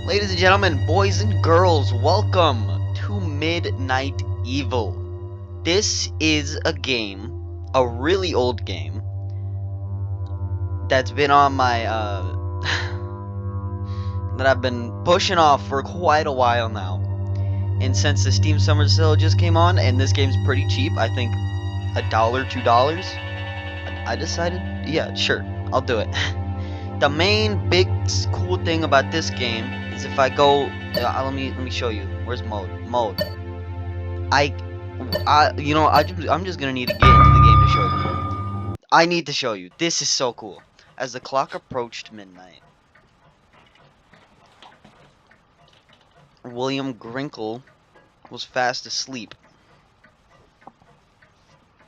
Ladies and gentlemen, boys and girls, welcome to Midnight Evil. This is a game, a really old game, that's been on my, that I've been pushing off for quite a while now. And since the Steam Summer Sale just came on, and this game's pretty cheap, I think $1, $2, I decided, yeah, sure, I'll do it. The main big cool thing about this game is if I go, let me show you. Where's mode? Mode. I'm just gonna need to get into the game to show you. I need to show you. This is so cool. As the clock approached midnight, William Grinkle was fast asleep.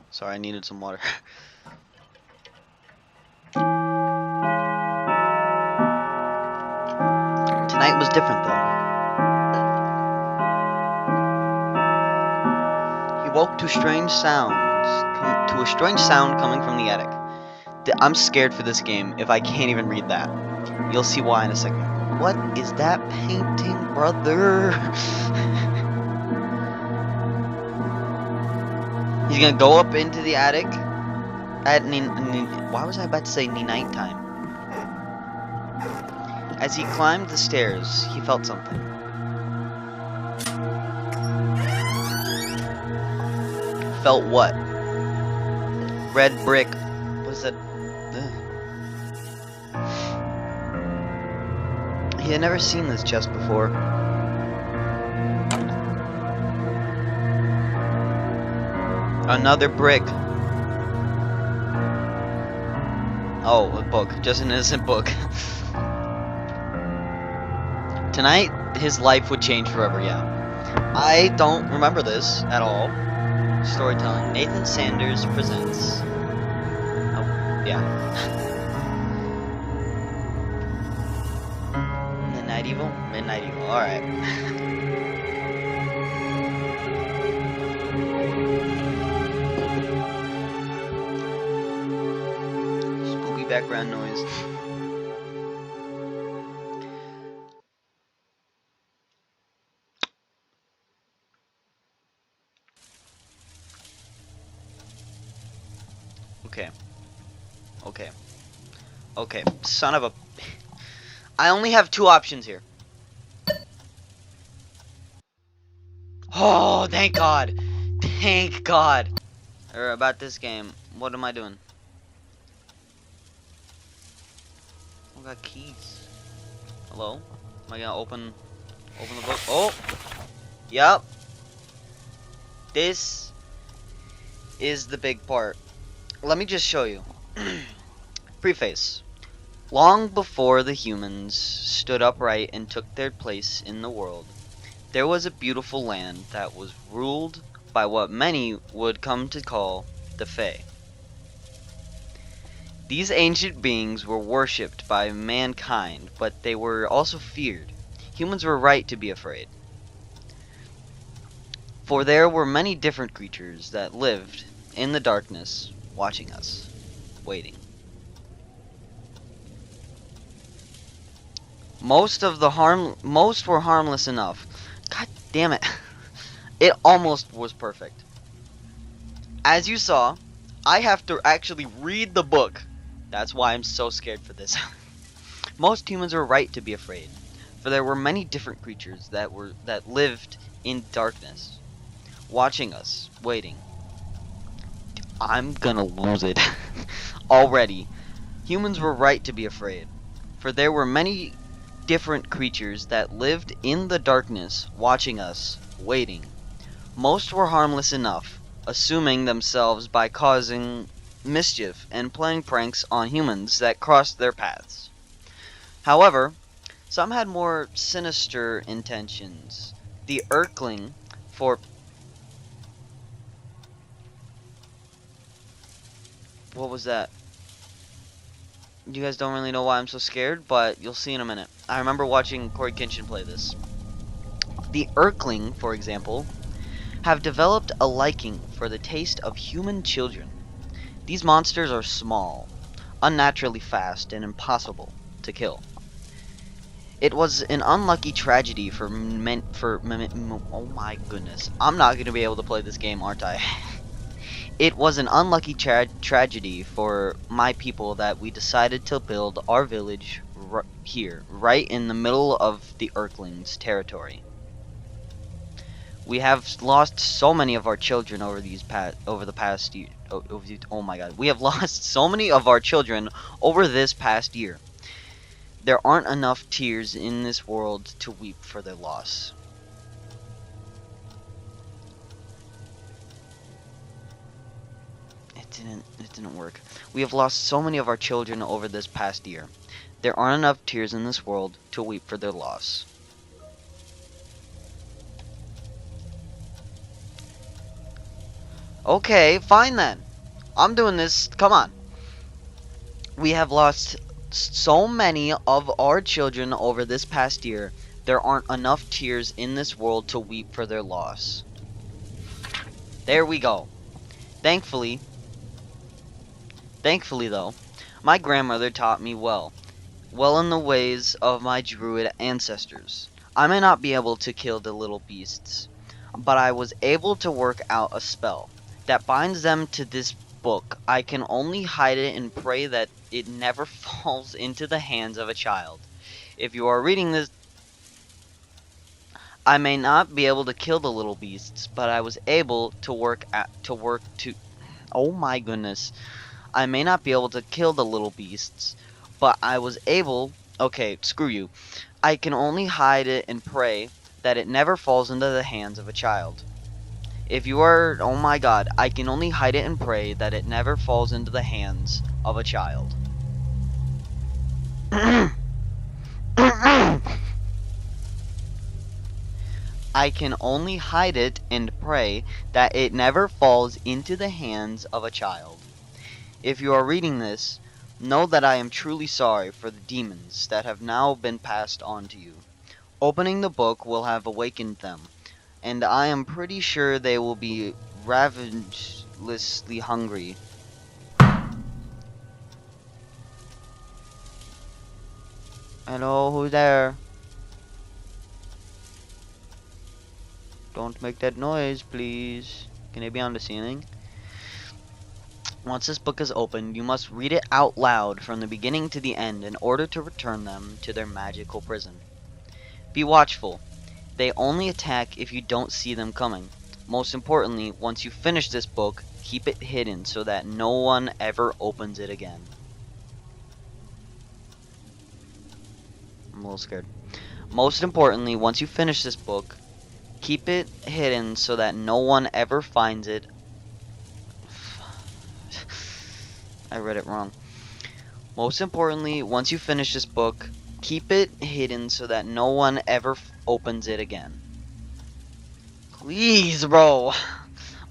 Sorry, I needed some water. Tonight was different, though. He woke to strange sounds, to a strange sound coming from the attic. I'm scared for this game if I can't even read that. You'll see why in a second. What is that painting, brother? He's gonna go up into the attic at why was I about to say nighttime? As he climbed the stairs, he felt something. Felt what? Red brick. What is that? He had never seen this chest before. Another brick. Oh, a book. Just an innocent book. Tonight, his life would change forever, yeah. I don't remember this at all. Storytelling. Nathan Sanders presents. Oh, yeah. Midnight Evil? Midnight Evil, alright. Spooky background noise. Okay, son of a... I only have two options here. Oh, thank God. Thank God. About this game, what am I doing? I got keys. Hello? Am I gonna open the book? Oh! Yup. This is the big part. Let me just show you. Preface. Long before the humans stood upright and took their place in the world, there was a beautiful land that was ruled by what many would come to call the Fae. These ancient beings were worshipped by mankind, but they were also feared. Humans were right to be afraid. For there were many different creatures that lived in the darkness, watching us, waiting. Most were harmless enough. God damn it. It almost was perfect. As you saw, I have to actually read the book. That's why I'm so scared for this. Most humans are right to be afraid, for there were many different creatures that lived in darkness, watching us, waiting. I'm gonna lose it already. Humans were right to be afraid, for there were many different creatures that lived in the darkness, watching us, waiting. Most were harmless enough, assuming themselves by causing mischief and playing pranks on humans that crossed their paths. However, some had more sinister intentions. The Earthling, for... What was that? You guys don't really know why I'm so scared, but you'll see in a minute. I remember watching Corey Kenshin play this. The Earthling, for example, have developed a liking for the taste of human children. These monsters are small, unnaturally fast, and impossible to kill. It was an unlucky tragedy oh my goodness. I'm not going to be able to play this game, aren't I? It was an unlucky tragedy for my people that we decided to build our village here, right in the middle of the Earthlings' territory. We have lost so many of our children over the past year. Oh my god. We have lost so many of our children over this past year. There aren't enough tears in this world to weep for their loss. It didn't work. We have lost so many of our children over this past year. There aren't enough tears in this world to weep for their loss. Okay, fine then. I'm doing this. Come on. We have lost so many of our children over this past year. There aren't enough tears in this world to weep for their loss. There we go. Thankfully though, my grandmother taught me well in the ways of my druid ancestors. I may not be able to kill the little beasts, but I was able to work out a spell that binds them to this book. I can only hide it and pray that it never falls into the hands of a child. If you are reading this, I may not be able to kill the little beasts, but I was able to oh my goodness. I may not be able to kill the little beasts, but I was able... Okay, screw you. I can only hide it and pray that it never falls into the hands of a child. If you are... Oh my god. I can only hide it and pray that it never falls into the hands of a child. I can only hide it and pray that it never falls into the hands of a child. If you are reading this, know that I am truly sorry for the demons that have now been passed on to you. Opening the book will have awakened them, and I am pretty sure they will be ravenously hungry. Hello, who's there? Don't make that noise, please. Can it be on the ceiling? Once this book is opened, you must read it out loud from the beginning to the end in order to return them to their magical prison. Be watchful. They only attack if you don't see them coming. Most importantly, once you finish this book, keep it hidden so that no one ever opens it again. I'm a little scared. Most importantly, once you finish this book, keep it hidden so that no one ever finds it. I read it wrong. Most importantly, once you finish this book, keep it hidden so that no one ever opens it again. Please, bro.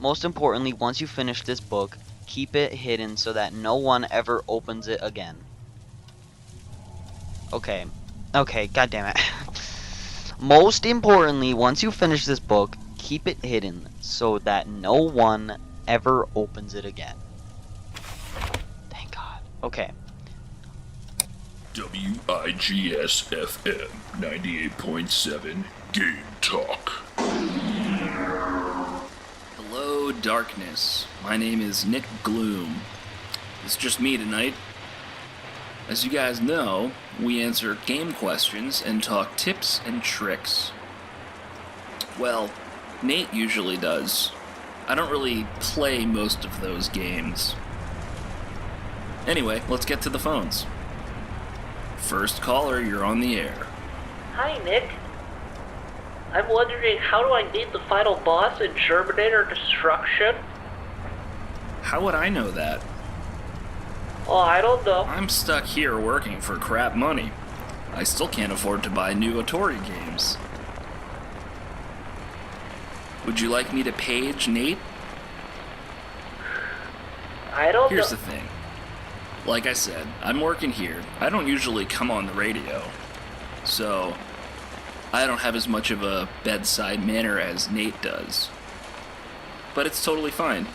Most importantly, once you finish this book, keep it hidden so that no one ever opens it again. Okay. Okay, god damn it. Most importantly, once you finish this book, keep it hidden so that no one ever opens it again. Thank God. Okay. WIGS-FM 98.7 Game Talk. Hello, darkness. My name is Nick Gloom. It's just me tonight. As you guys know, we answer game questions and talk tips and tricks. Well, Nate usually does. I don't really play most of those games. Anyway, let's get to the phones. First caller, you're on the air. Hi, Nick. I'm wondering, how do I beat the final boss in Terminator Destruction? How would I know that? Oh, I don't know. I'm stuck here working for crap money. I still can't afford to buy new Atari games. Would you like me to page Nate? I don't know. Here's the thing. Like I said, I'm working here. I don't usually come on the radio. So, I don't have as much of a bedside manner as Nate does. But it's totally fine.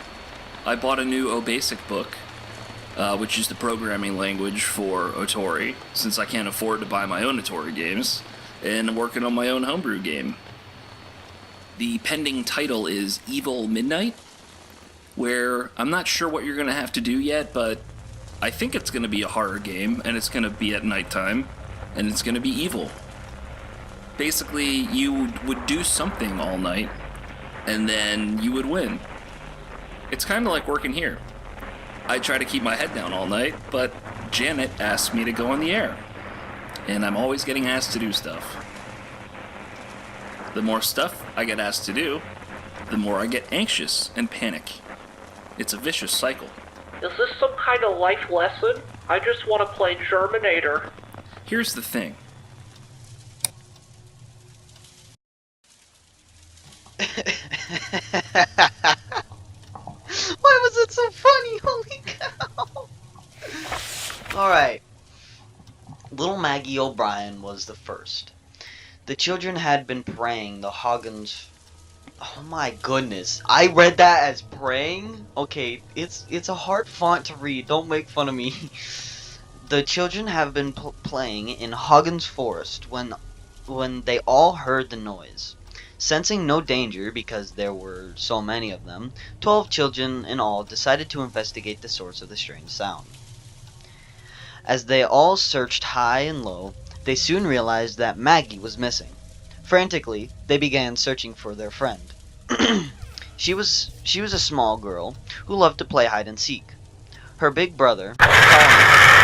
I bought a new OBasic book, which is the programming language for Otori, since I can't afford to buy my own Otori games, and I'm working on my own homebrew game. The pending title is Evil Midnight, where I'm not sure what you're going to have to do yet, but I think it's going to be a horror game, and it's going to be at nighttime, and it's going to be evil. Basically, you would do something all night, and then you would win. It's kind of like working here. I try to keep my head down all night, but Janet asks me to go on the air, and I'm always getting asked to do stuff. The more stuff I get asked to do, the more I get anxious and panic. It's a vicious cycle. Is this some kind of life lesson? I just want to play Germinator. Here's the thing. Why was it so funny? Holy cow! Alright. Little Maggie O'Brien was the first. The children had been praying the Hoggins. Oh my goodness. I read that as praying? Okay, it's a hard font to read. Don't make fun of me. The children have been playing in Hoggins Forest when they all heard the noise. Sensing no danger because there were so many of them, 12 children in all decided to investigate the source of the strange sound. As they all searched high and low, they soon realized that Maggie was missing. Frantically, they began searching for their friend. She was a small girl who loved to play hide and seek. Her big brother, Colin,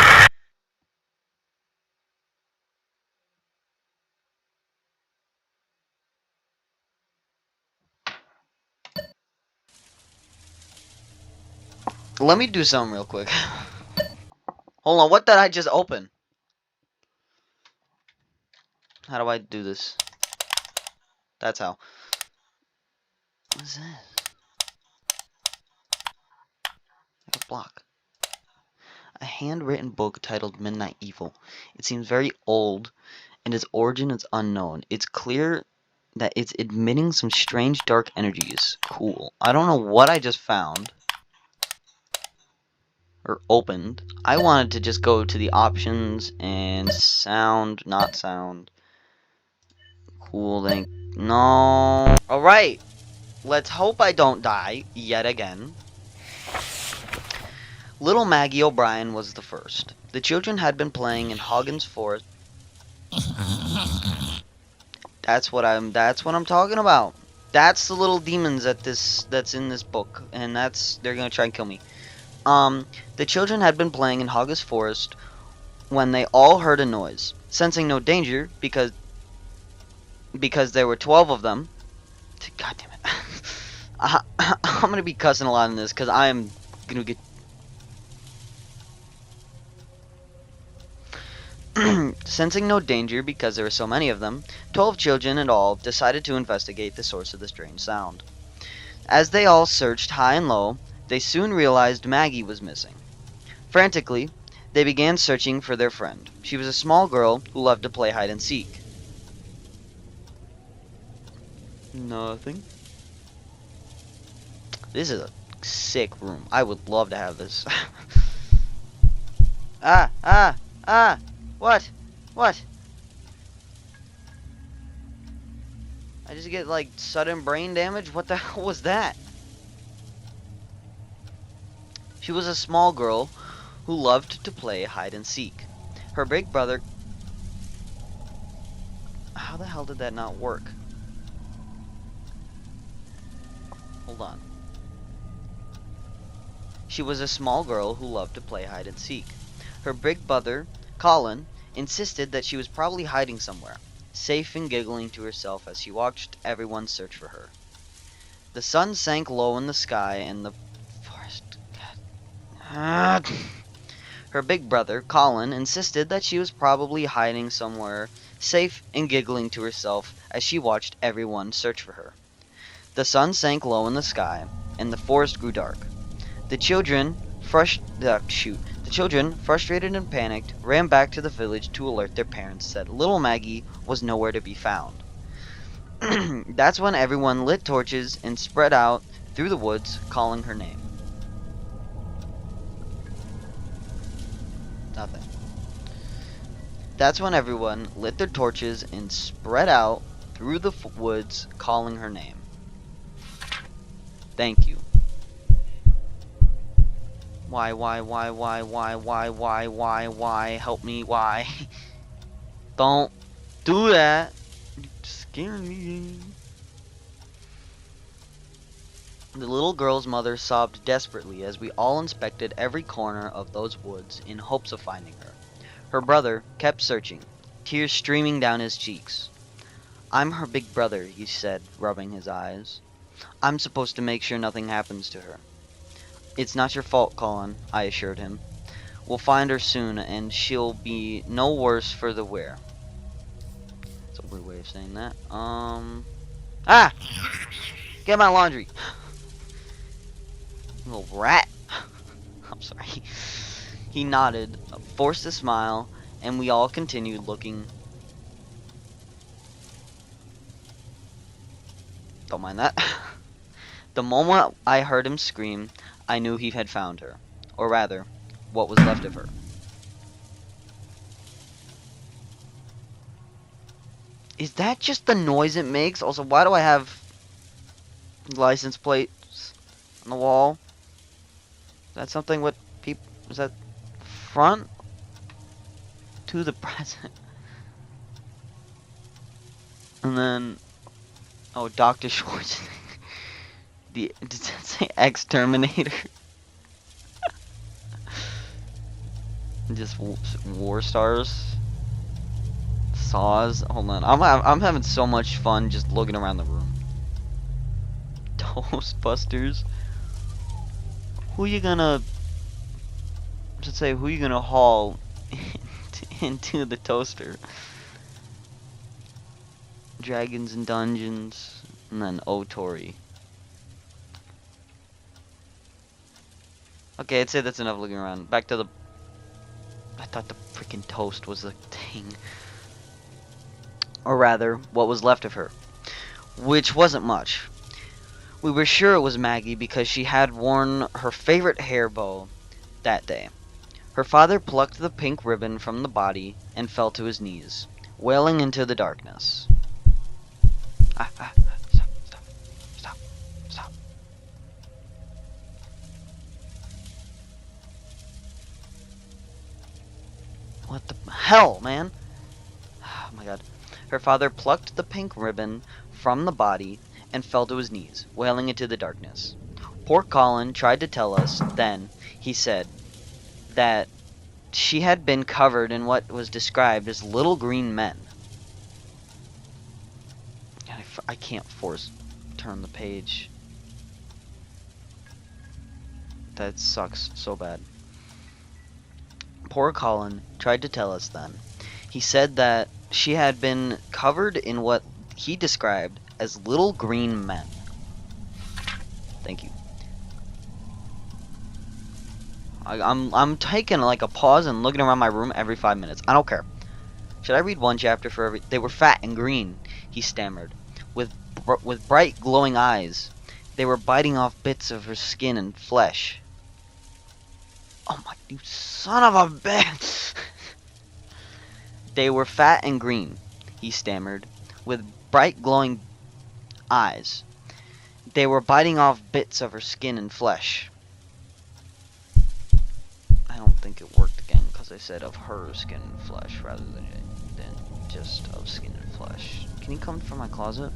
let me do something real quick. Hold on, what did I just open? How do I do this? That's how. What is this? Like a block. A handwritten book titled Midnight Evil. It seems very old, and its origin is unknown. It's clear that it's emitting some strange dark energies. Cool. I don't know what I just found. Or opened. I wanted to just go to the options and sound, not sound. Cool, thank. No. Alright. Let's hope I don't die yet again. Little Maggie O'Brien was the first. The children had been playing in Hoggins Forest. That's what I'm talking about. That's the little demons that's in this book, and they're gonna try and kill me. The children had been playing in Hoggins Forest when they all heard a noise. Sensing no danger because there were 12 of them. God damn it. I'm gonna be cussing a lot in this because I am gonna get. Sensing no danger because there were so many of them, 12 children in all decided to investigate the source of the strange sound. As they all searched high and low, they soon realized Maggie was missing. Frantically, they began searching for their friend. She was a small girl who loved to play hide and seek. Nothing. This is a sick room. I would love to have this. What? What? I just get like sudden brain damage? What the hell was that? She was a small girl who loved to play hide and seek. Her big brother... How the hell did that not work? Hold on. She was a small girl who loved to play hide and seek. Her big brother, Colin, insisted that she was probably hiding somewhere, safe and giggling to herself as she watched everyone search for her. The sun sank low in the sky and the forest... Her big brother, Colin, insisted that she was probably hiding somewhere, safe and giggling to herself as she watched everyone search for her. The sun sank low in the sky, and the forest grew dark. The children, frustrated and panicked, ran back to the village to alert their parents that little Maggie was nowhere to be found. That's when everyone lit torches and spread out through the woods, calling her name. That's when everyone lit their torches and spread out through the woods calling her name. Thank you. Why, help me, why? Don't do that. You're scaring me. The little girl's mother sobbed desperately as we all inspected every corner of those woods in hopes of finding her. Her brother kept searching, tears streaming down his cheeks. I'm her big brother, he said, rubbing his eyes. I'm supposed to make sure nothing happens to her. It's not your fault, Colin, I assured him. We'll find her soon, and she'll be no worse for the wear. That's a weird way of saying that. Ah! Get my laundry! Little rat! I'm sorry. He nodded, forced a smile, and we all continued looking. Don't mind that. The moment I heard him scream, I knew he had found her. Or rather, what was left of her. Is that just the noise it makes? Also, why do I have license plates on the wall? Is that something what people... Is that front to the present? And then... Oh, Dr. Schwarzenegger. Did that say Exterminator? Just war stars. Saws. Hold on. I'm having so much fun just looking around the room. Toastbusters. Who you gonna... I should say, who you gonna haul into the toaster? Dragons and Dungeons. And then Otori. Okay, I'd say that's enough looking around. Back to the... I thought the freaking toast was the thing. Or rather, what was left of her. Which wasn't much. We were sure it was Maggie because she had worn her favorite hair bow that day. Her father plucked the pink ribbon from the body and fell to his knees, wailing into the darkness. Stop. What the hell, man? Oh my god. Her father plucked the pink ribbon from the body and fell to his knees, wailing into the darkness. Poor Colin tried to tell us then, he said, that she had been covered in what was described as little green men. I can't turn the page. That sucks so bad. Poor Colin tried to tell us then. He said that she had been covered in what he described as little green men. Thank you. I'm taking like a pause and looking around my room every 5 minutes. I don't care. Should I read one chapter for every... They were fat and green, he stammered, with bright glowing eyes. They were biting off bits of her skin and flesh. Oh my, you son of a bitch! They were fat and green, he stammered, with bright glowing eyes. They were biting off bits of her skin and flesh. I don't think it worked again because I said of her skin and flesh rather than just of skin and flesh. Can you come from my closet?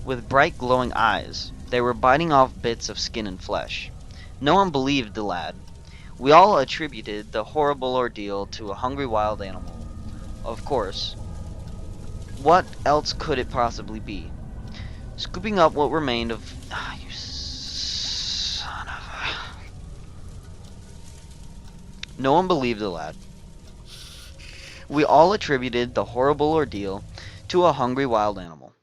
With bright glowing eyes, they were biting off bits of skin and flesh. No one believed the lad. We all attributed the horrible ordeal to a hungry wild animal. Of course. What else could it possibly be? Scooping up what remained of... you son of a... No one believed the lad. We all attributed the horrible ordeal to a hungry wild animal.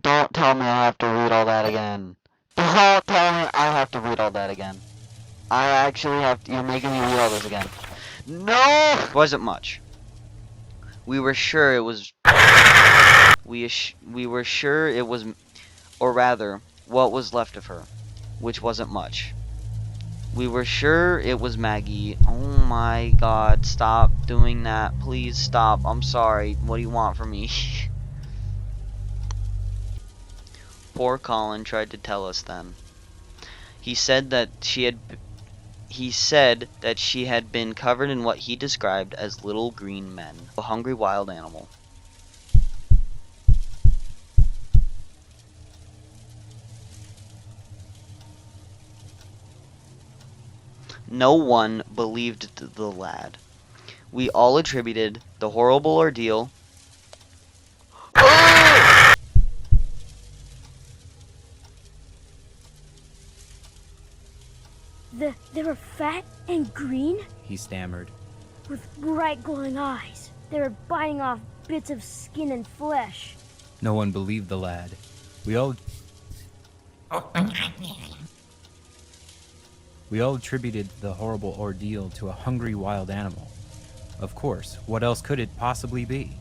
Don't tell me I have to read all that again. Don't tell me I have to read all that again. I actually have to... You're making me read all this again. No! It wasn't much. We were sure it was... We were sure it was... Or rather, what was left of her. Which wasn't much. We were sure it was Maggie. Oh my god, stop doing that. Please stop. I'm sorry. What do you want from me? Poor Colin tried to tell us then. He said that she had been covered in what he described as little green men, a hungry wild animal. No one believed the lad. We all attributed the horrible ordeal. They were fat and green, he stammered. with bright glowing eyes. They were biting off bits of skin and flesh. No one believed the lad. We all attributed the horrible ordeal to a hungry wild animal. Of course, what else could it possibly be?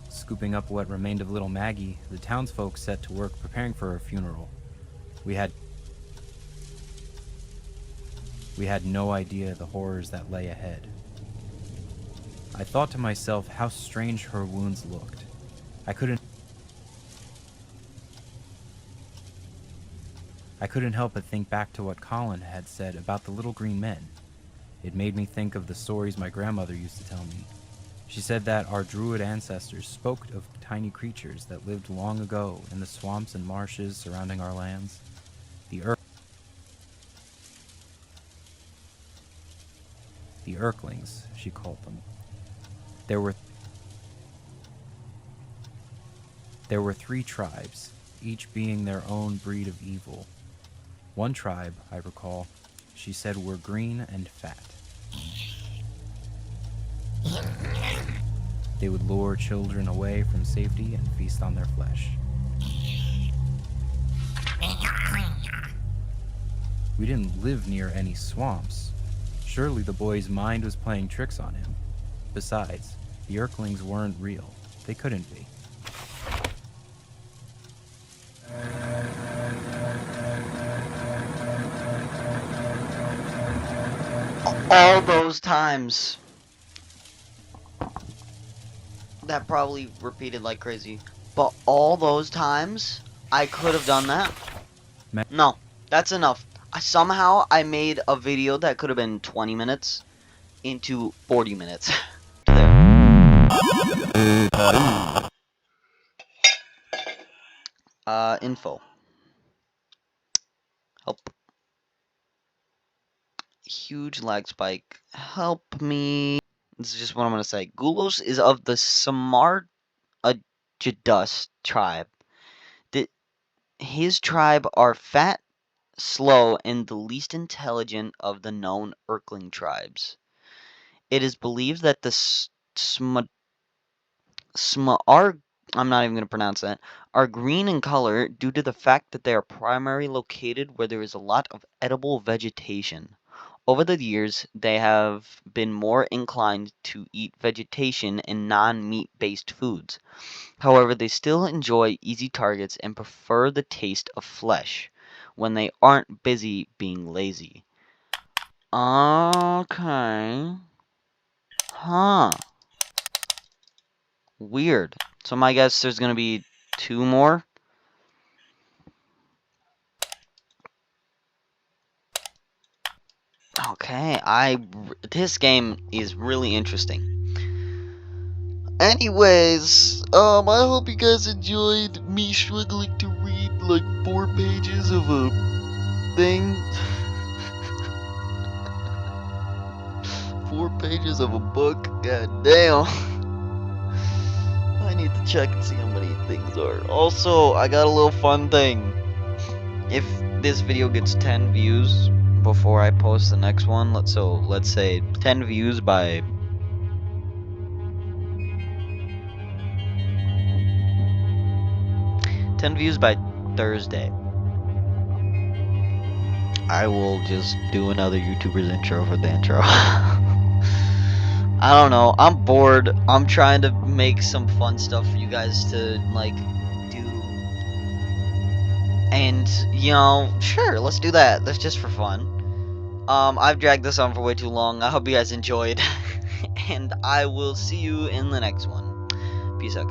Scooping up what remained of little Maggie, the townsfolk set to work preparing for her funeral. We had no idea the horrors that lay ahead. I thought to myself how strange her wounds looked. I couldn't help but think back to what Colin had said about the little green men. It made me think of the stories my grandmother used to tell me. She said that our druid ancestors spoke of tiny creatures that lived long ago in the swamps and marshes surrounding our lands. The Erklings, she called them. There were 3 tribes, each being their own breed of evil. One tribe, I recall, she said were green and fat. They would lure children away from safety and feast on their flesh. We didn't live near any swamps. Surely the boy's mind was playing tricks on him. Besides, the Erklings weren't real. They couldn't be. All those times. That probably repeated like crazy. But all those times, I could have done that. No, that's enough. Somehow, I made a video that could have been 20 minutes into 40 minutes. Info. Help. Huge lag spike. Help me. This is just what I'm gonna say. Gulos is of the Samarjadus tribe. His tribe are fat, slow, and the least intelligent of the known Erkling tribes. It is believed that the I'm not even going to pronounce that, are green in color due to the fact that they are primarily located where there is a lot of edible vegetation. Over the years, they have been more inclined to eat vegetation and non-meat based foods. However, they still enjoy easy targets and prefer the taste of flesh when they aren't busy being lazy. Okay. Huh. Weird. So my guess there's gonna be 2 more. Okay, this game is really interesting. Anyways, I hope you guys enjoyed me struggling to read like 4 pages of a thing. 4 pages of a book. God damn. I need to check and see how many things are. Also, I got a little fun thing. If this video gets 10 views before I post the next one, let's say 10 views by Thursday, I will just do another YouTuber's intro for the intro. I don't know. I'm bored. I'm trying to make some fun stuff for you guys to like do. And, you know, sure, let's do that. That's just for fun. I've dragged this on for way too long. I hope you guys enjoyed. And I will see you in the next one. Peace out, guys.